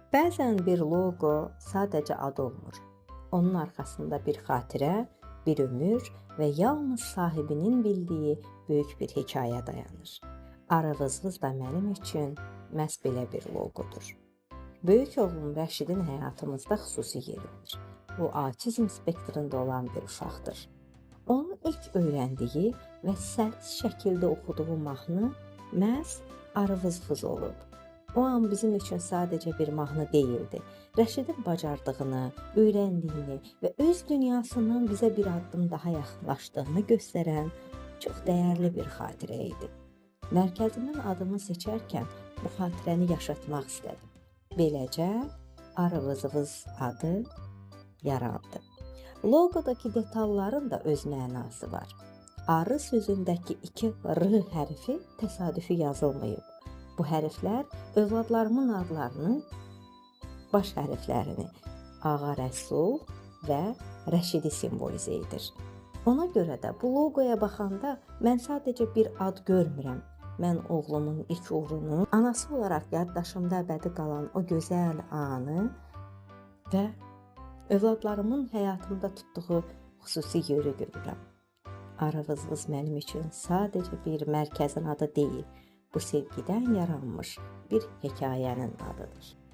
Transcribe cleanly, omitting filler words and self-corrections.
Bəzən bir loqo sadəcə ad olmur. Onun arxasında bir xatirə, bir ömür və yalnız sahibinin bildiyi böyük bir hekayə dayanır. Arı Vızvız da mənim üçün məhz belə bir loqodur. Böyük oğlum Rəşidin həyatımızda xüsusi yeri var. O autizm spektrində olan bir uşaqdır. Onun ilk öyrəndiyi və səlis şəkildə oxuduğu mahnı məhz Arı Vızvız olub. O an bizim üçün sadəcə bir mahnı deyildi. Rəşidin bacardığını, öyrəndiyini və öz dünyasından bizə bir addım daha yaxınlaşdığını göstərən çox dəyərli bir xatirə idi. Mərkəzimin adını seçərkən bu xatirəni yaşatmaq istədim. Beləcə Arı Vızvız adı yarandı. Loqodakı detalların da öz mənası var. Arı sözündəki 2 R hərfi təsadüfi yazılmayıb. Bu hərflər övladlarımın adlarını, baş hərflərini Ağa Rəsul və Rəşidi simvolizə edir. Ona görə də bu loqoya baxanda mən sadəcə bir ad görmürəm. Mən oğlumun ilk uğrunu, anası olaraq yaddaşımda əbədi qalan o gözəl anı və övladlarımın həyatımda tutduğu xüsusi yeri görürəm. Arı Vızvız mənim üçün sadəcə bir mərkəzin adı deyil, bu sevgidən yaranmış bir hekayənin adıdır.